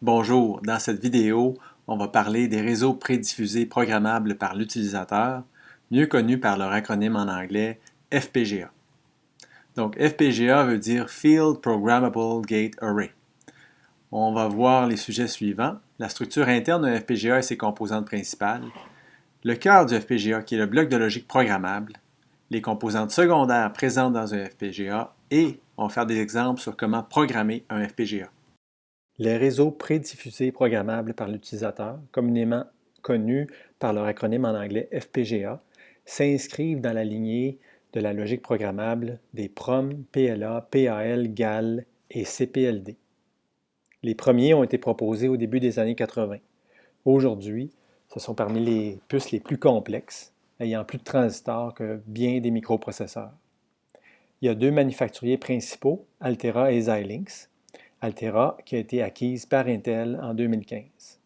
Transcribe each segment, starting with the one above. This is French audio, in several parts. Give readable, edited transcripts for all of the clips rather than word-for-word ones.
Bonjour, dans cette vidéo, on va parler des réseaux prédiffusés programmables par l'utilisateur, mieux connus par leur acronyme en anglais FPGA. Donc FPGA veut dire Field Programmable Gate Array. On va voir les sujets suivants, la structure interne d'un FPGA et ses composantes principales, le cœur du FPGA qui est le bloc de logique programmable, les composantes secondaires présentes dans un FPGA et on va faire des exemples sur comment programmer un FPGA. Les réseaux prédiffusés programmables par l'utilisateur, communément connus par leur acronyme en anglais FPGA, s'inscrivent dans la lignée de la logique programmable des PROM, PLA, PAL, GAL et CPLD. Les premiers ont été proposés au début des années 80. Aujourd'hui, ce sont parmi les puces les plus complexes, ayant plus de transistors que bien des microprocesseurs. Il y a deux manufacturiers principaux, Altera et Xilinx. Altera qui a été acquise par Intel en 2015.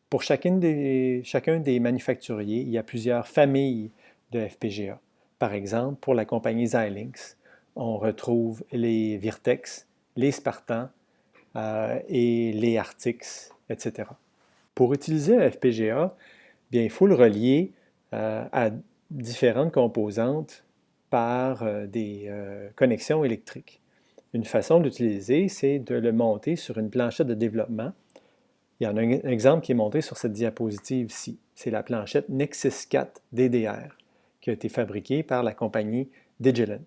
Pour chacun des manufacturiers, il y a plusieurs familles de FPGA. Par exemple, pour la compagnie Xilinx, on retrouve les Virtex, les Spartan et les Artix, etc. Pour utiliser un FPGA, bien, il faut le relier à différentes composantes par des connexions électriques. Une façon de l'utiliser, c'est de le monter sur une planchette de développement. Il y en a un exemple qui est montré sur cette diapositive-ci. C'est la planchette Nexus 4 DDR qui a été fabriquée par la compagnie Digilent.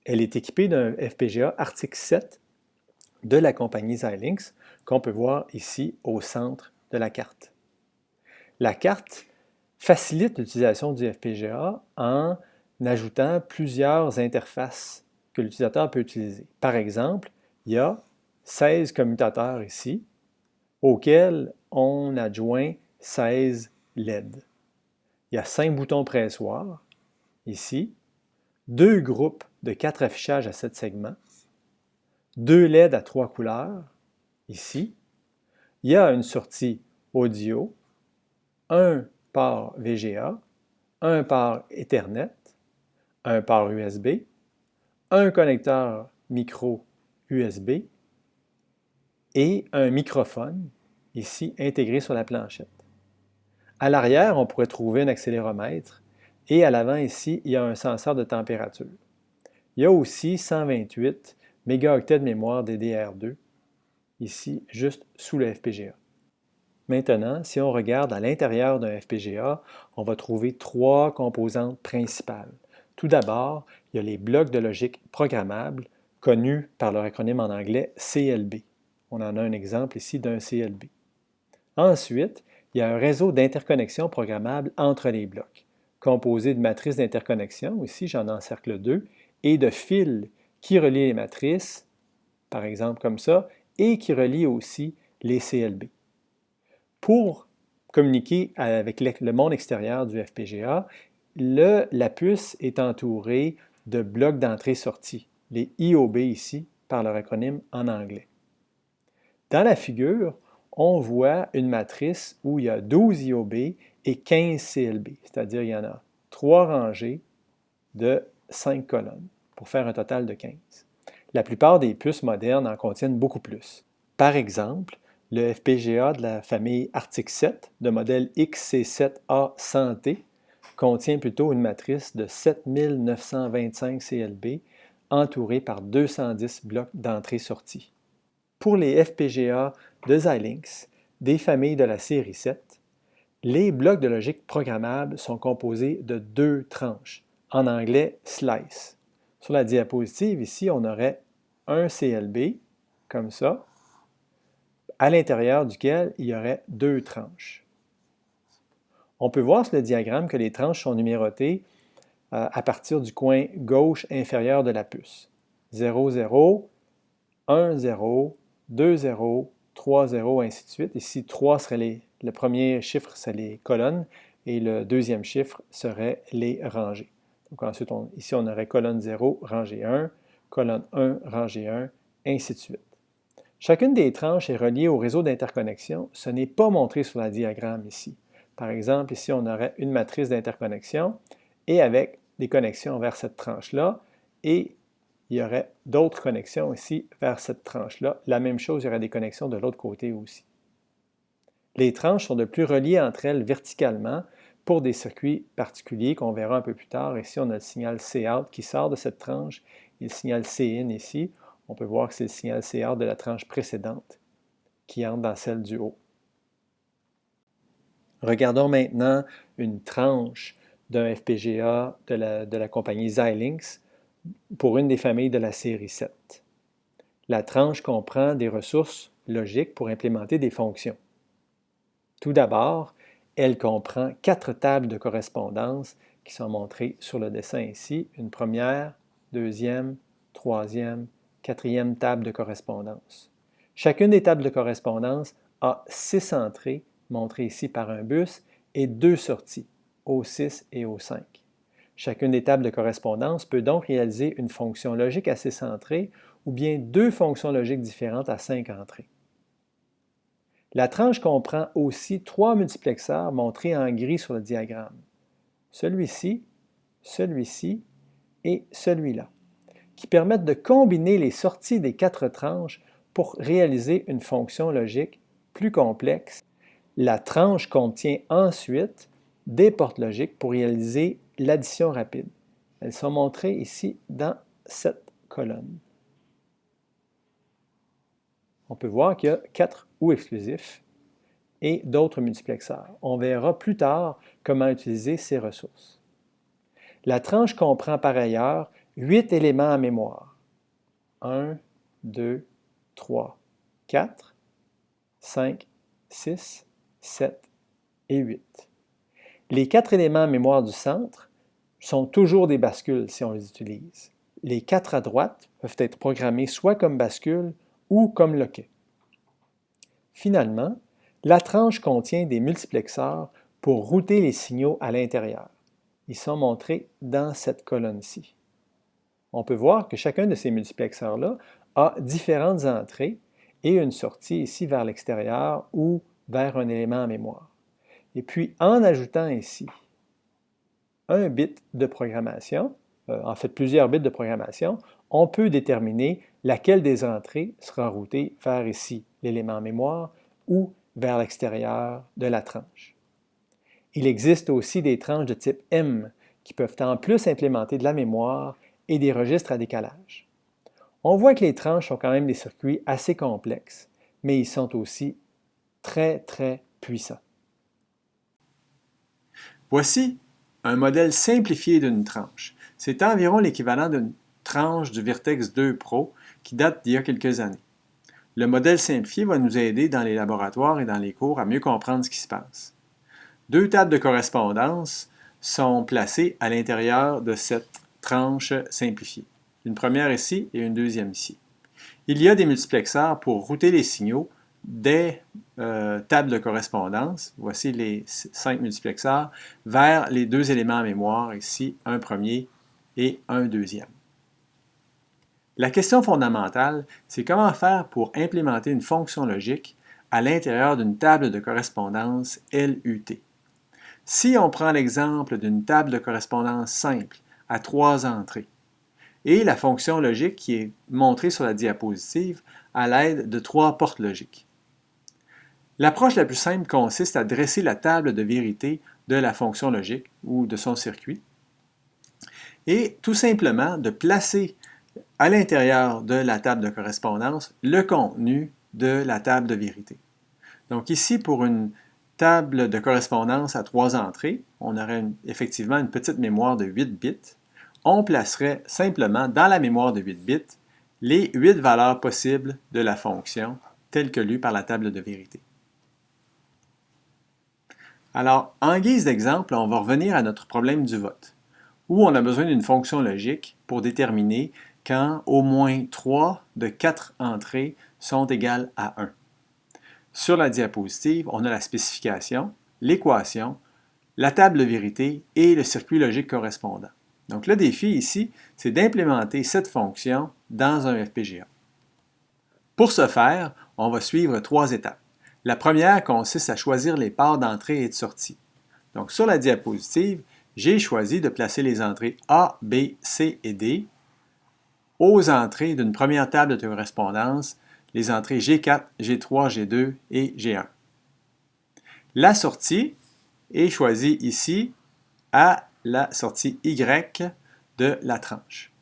Elle est équipée d'un FPGA Artix 7 de la compagnie Xilinx qu'on peut voir ici au centre de la carte. La carte facilite l'utilisation du FPGA en ajoutant plusieurs interfaces que l'utilisateur peut utiliser. Par exemple, il y a 16 commutateurs ici auxquels on adjoint 16 LED. Il y a 5 boutons pressoirs ici, 2 groupes de 4 affichages à 7 segments, 2 LED à 3 couleurs ici. Il y a une sortie audio, un port VGA, un port Ethernet, un port USB, un connecteur micro USB et un microphone, ici intégré sur la planchette. À l'arrière, on pourrait trouver un accéléromètre et à l'avant ici, il y a un senseur de température. Il y a aussi 128 mégaoctets de mémoire DDR2, ici juste sous le FPGA. Maintenant, si on regarde à l'intérieur d'un FPGA, on va trouver 3 composantes principales. Tout d'abord, il y a les blocs de logique programmables, connus par leur acronyme en anglais CLB. On en a un exemple ici d'un CLB. Ensuite, il y a un réseau d'interconnexion programmable entre les blocs, composé de matrices d'interconnexion, ici j'en encercle 2, et de fils qui relient les matrices, par exemple comme ça, et qui relient aussi les CLB. Pour communiquer avec le monde extérieur du FPGA, la puce est entourée de blocs d'entrée-sortie, les IOB ici, par leur acronyme en anglais. Dans la figure, on voit une matrice où il y a 12 IOB et 15 CLB, c'est-à-dire il y en a 3 rangées de 5 colonnes, pour faire un total de 15. La plupart des puces modernes en contiennent beaucoup plus. Par exemple, le FPGA de la famille Artix 7 de modèle XC7A Santé contient plutôt une matrice de 7925 CLB entourée par 210 blocs d'entrée-sortie. Pour les FPGA de Xilinx, des familles de la série 7, les blocs de logique programmable sont composés de 2 tranches, en anglais slice. Sur la diapositive ici, on aurait un CLB, comme ça, à l'intérieur duquel il y aurait 2 tranches. On peut voir sur le diagramme que les tranches sont numérotées à partir du coin gauche inférieur de la puce. 0, 0, 1, 0, 2, 0, 3, 0, ainsi de suite. Ici, 3 serait le premier chiffre, c'est les colonnes, et le deuxième chiffre serait les rangées. Donc ensuite, ici, on aurait colonne 0, rangée 1, colonne 1, rangée 1, ainsi de suite. Chacune des tranches est reliée au réseau d'interconnexion. Ce n'est pas montré sur la diagramme ici. Par exemple, ici, on aurait une matrice d'interconnexion et avec des connexions vers cette tranche-là et il y aurait d'autres connexions ici vers cette tranche-là. La même chose, il y aurait des connexions de l'autre côté aussi. Les tranches sont de plus reliées entre elles verticalement pour des circuits particuliers qu'on verra un peu plus tard. Ici, on a le signal C-out qui sort de cette tranche et le signal C-in ici. On peut voir que c'est le signal C-out de la tranche précédente qui entre dans celle du haut. Regardons maintenant une tranche d'un FPGA de la compagnie Xilinx pour une des familles de la série 7. La tranche comprend des ressources logiques pour implémenter des fonctions. Tout d'abord, elle comprend 4 tables de correspondance qui sont montrées sur le dessin ici. Une première, deuxième, troisième, quatrième table de correspondance. Chacune des tables de correspondance a 6 entrées, montrées ici par un bus, et 2 sorties, O6 et O5. Chacune des tables de correspondance peut donc réaliser une fonction logique à 6 entrées ou bien 2 fonctions logiques différentes à 5 entrées. La tranche comprend aussi 3 multiplexeurs montrés en gris sur le diagramme. Celui-ci, celui-ci et celui-là, qui permettent de combiner les sorties des 4 tranches pour réaliser une fonction logique plus complexe. La tranche contient ensuite des portes logiques pour réaliser l'addition rapide. Elles sont montrées ici dans cette colonne. On peut voir qu'il y a 4 ou exclusifs et d'autres multiplexeurs. On verra plus tard comment utiliser ces ressources. La tranche comprend par ailleurs 8 éléments en mémoire. 1, 2, 3, 4, 5, 6, 7 et 8. Les 4 éléments en mémoire du centre sont toujours des bascules si on les utilise. Les 4 à droite peuvent être programmés soit comme bascule ou comme loquet. Finalement, la tranche contient des multiplexeurs pour router les signaux à l'intérieur. Ils sont montrés dans cette colonne-ci. On peut voir que chacun de ces multiplexeurs-là a différentes entrées et une sortie ici vers l'extérieur ou vers un élément en mémoire. Et puis, en ajoutant ici un bit de programmation, en fait plusieurs bits de programmation, on peut déterminer laquelle des entrées sera routée vers ici l'élément en mémoire ou vers l'extérieur de la tranche. Il existe aussi des tranches de type M qui peuvent en plus implémenter de la mémoire et des registres à décalage. On voit que les tranches sont quand même des circuits assez complexes, mais ils sont aussi très, très puissants. Voici un modèle simplifié d'une tranche. C'est environ l'équivalent d'une tranche du Virtex 2 Pro qui date d'il y a quelques années. Le modèle simplifié va nous aider dans les laboratoires et dans les cours à mieux comprendre ce qui se passe. 2 tables de correspondance sont placées à l'intérieur de cette tranche simplifiée. Une première ici et une deuxième ici. Il y a des multiplexeurs pour router les signaux des tables de correspondance, voici les 5 multiplexeurs, vers les 2 éléments en mémoire, ici un premier et un deuxième. La question fondamentale, c'est comment faire pour implémenter une fonction logique à l'intérieur d'une table de correspondance LUT. Si on prend l'exemple d'une table de correspondance simple à 3 entrées, et la fonction logique qui est montrée sur la diapositive à l'aide de 3 portes logiques. L'approche la plus simple consiste à dresser la table de vérité de la fonction logique ou de son circuit et tout simplement de placer à l'intérieur de la table de correspondance le contenu de la table de vérité. Donc ici, pour une table de correspondance à 3 entrées, on aurait effectivement une petite mémoire de 8 bits. On placerait simplement dans la mémoire de 8 bits les 8 valeurs possibles de la fonction telle que lue par la table de vérité. Alors, en guise d'exemple, on va revenir à notre problème du vote, où on a besoin d'une fonction logique pour déterminer quand au moins 3 de 4 entrées sont égales à 1. Sur la diapositive, on a la spécification, l'équation, la table de vérité et le circuit logique correspondant. Donc le défi ici, c'est d'implémenter cette fonction dans un FPGA. Pour ce faire, on va suivre 3 étapes. La première consiste à choisir les paires d'entrée et de sortie. Donc sur la diapositive, j'ai choisi de placer les entrées A, B, C et D aux entrées d'une première table de correspondance, les entrées G4, G3, G2 et G1. La sortie est choisie ici à la sortie Y de la tranche.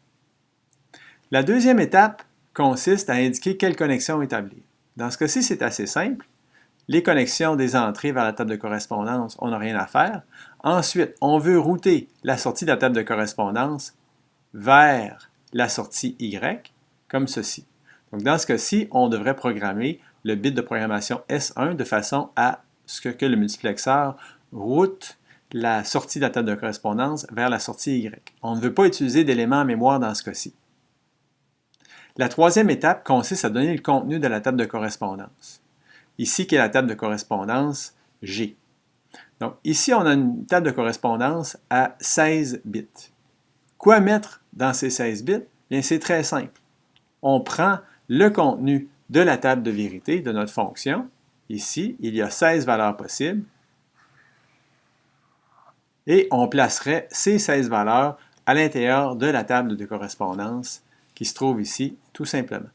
La deuxième étape consiste à indiquer quelle connexion établir. Dans ce cas-ci, c'est assez simple. Les connexions des entrées vers la table de correspondance, on n'a rien à faire. Ensuite, on veut router la sortie de la table de correspondance vers la sortie Y, comme ceci. Donc, dans ce cas-ci, on devrait programmer le bit de programmation S1 de façon à ce que le multiplexeur route la sortie de la table de correspondance vers la sortie Y. On ne veut pas utiliser d'éléments en mémoire dans ce cas-ci. La troisième étape consiste à donner le contenu de la table de correspondance. Ici, qui est la table de correspondance G. Donc, ici, on a une table de correspondance à 16 bits. Quoi mettre dans ces 16 bits? Bien, c'est très simple. On prend le contenu de la table de vérité de notre fonction. Ici, il y a 16 valeurs possibles. Et on placerait ces 16 valeurs à l'intérieur de la table de correspondance qui se trouve ici, tout simplement.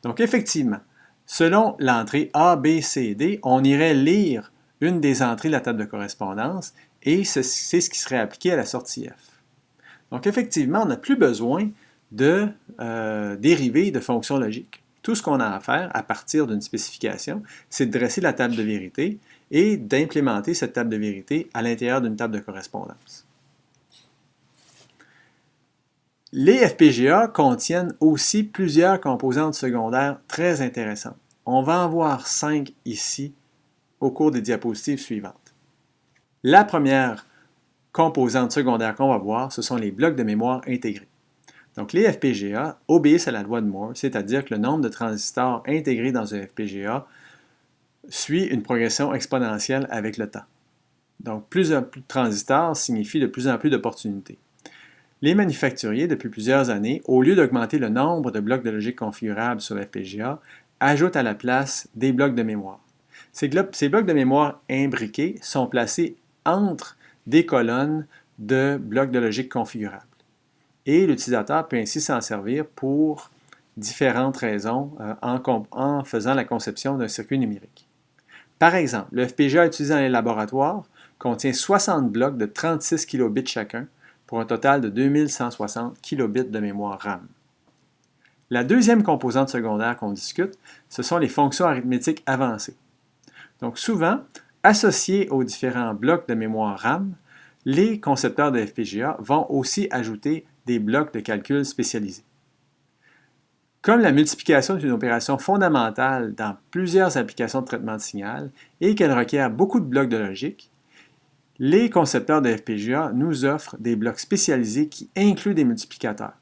Donc, effectivement, selon l'entrée A, B, C, D, on irait lire une des entrées de la table de correspondance et c'est ce qui serait appliqué à la sortie F. Donc, effectivement, on n'a plus besoin de dériver de fonctions logiques. Tout ce qu'on a à faire à partir d'une spécification, c'est de dresser la table de vérité et d'implémenter cette table de vérité à l'intérieur d'une table de correspondance. Les FPGA contiennent aussi plusieurs composantes secondaires très intéressantes. On va en voir 5 ici au cours des diapositives suivantes. La première composante secondaire qu'on va voir, ce sont les blocs de mémoire intégrés. Donc les FPGA obéissent à la loi de Moore, c'est-à-dire que le nombre de transistors intégrés dans un FPGA suit une progression exponentielle avec le temps. Donc plus de transistors signifie de plus en plus d'opportunités. Les manufacturiers, depuis plusieurs années, au lieu d'augmenter le nombre de blocs de logique configurables sur l'FPGA, ajoutent à la place des blocs de mémoire. Ces blocs de mémoire imbriqués sont placés entre des colonnes de blocs de logique configurables. Et l'utilisateur peut ainsi s'en servir pour différentes raisons en faisant la conception d'un circuit numérique. Par exemple, le FPGA utilisé dans les laboratoires contient 60 blocs de 36 kilobits chacun, pour un total de 2160 kilobits de mémoire RAM. La deuxième composante secondaire qu'on discute, ce sont les fonctions arithmétiques avancées. Donc souvent, associées aux différents blocs de mémoire RAM, les concepteurs de FPGA vont aussi ajouter des blocs de calcul spécialisés. Comme la multiplication est une opération fondamentale dans plusieurs applications de traitement de signal et qu'elle requiert beaucoup de blocs de logique, les concepteurs de FPGA nous offrent des blocs spécialisés qui incluent des multiplicateurs.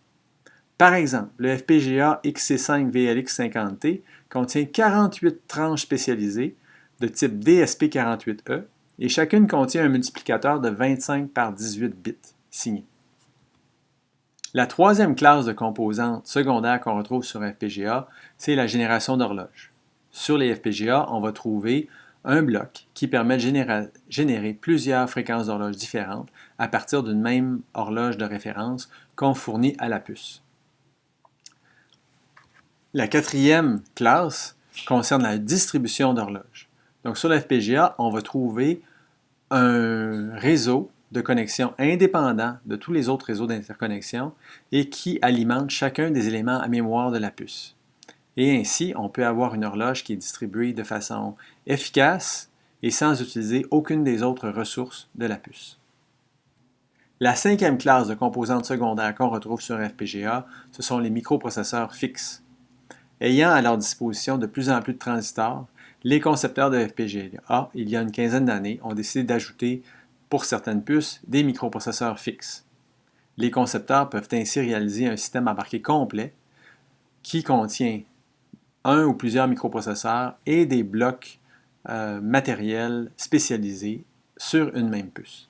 Par exemple, le FPGA XC5 VLX50T contient 48 tranches spécialisées de type DSP48E et chacune contient un multiplicateur de 25 par 18 bits signé. La troisième classe de composantes secondaires qu'on retrouve sur FPGA, c'est la génération d'horloges. Sur les FPGA, on va trouver un bloc qui permet de générer plusieurs fréquences d'horloge différentes à partir d'une même horloge de référence qu'on fournit à la puce. La quatrième classe concerne la distribution d'horloges. Donc sur le FPGA, on va trouver un réseau de connexions indépendant de tous les autres réseaux d'interconnexion et qui alimente chacun des éléments à mémoire de la puce. Et ainsi, on peut avoir une horloge qui est distribuée de façon efficace et sans utiliser aucune des autres ressources de la puce. La cinquième classe de composantes secondaires qu'on retrouve sur FPGA, ce sont les microprocesseurs fixes. Ayant à leur disposition de plus en plus de transistors, les concepteurs de FPGA, il y a une quinzaine d'années, ont décidé d'ajouter, pour certaines puces, des microprocesseurs fixes. Les concepteurs peuvent ainsi réaliser un système embarqué complet qui contient un ou plusieurs microprocesseurs et des blocs matériels spécialisés sur une même puce.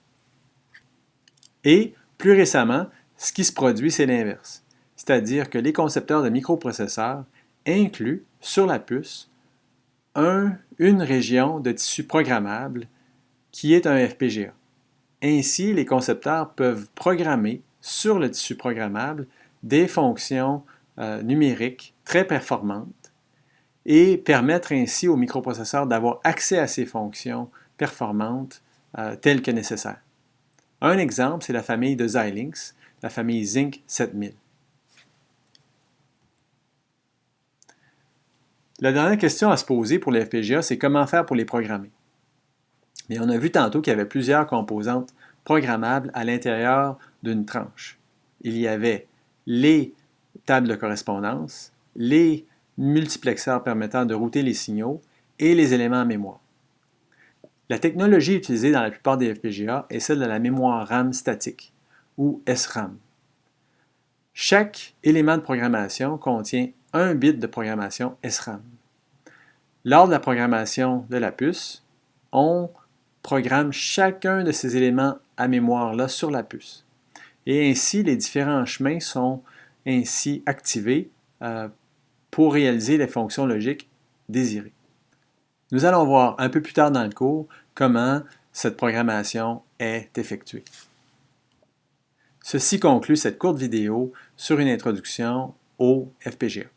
Et plus récemment, ce qui se produit, c'est l'inverse. C'est-à-dire que les concepteurs de microprocesseurs incluent sur la puce une région de tissu programmable qui est un FPGA. Ainsi, les concepteurs peuvent programmer sur le tissu programmable des fonctions numérique très performante et permettre ainsi au microprocesseur d'avoir accès à ces fonctions performantes telles que nécessaires. Un exemple, c'est la famille de Xilinx, la famille Zinc 7000. La dernière question à se poser pour les FPGA, c'est comment faire pour les programmer. Mais on a vu tantôt qu'il y avait plusieurs composantes programmables à l'intérieur d'une tranche. Il y avait les tables de correspondance, les multiplexeurs permettant de router les signaux et les éléments en mémoire. La technologie utilisée dans la plupart des FPGA est celle de la mémoire RAM statique, ou SRAM. Chaque élément de programmation contient un bit de programmation SRAM. Lors de la programmation de la puce, on programme chacun de ces éléments à mémoire-là sur la puce. Et ainsi, les différents chemins sont ainsi activés pour réaliser les fonctions logiques désirées. Nous allons voir un peu plus tard dans le cours comment cette programmation est effectuée. Ceci conclut cette courte vidéo sur une introduction au FPGA.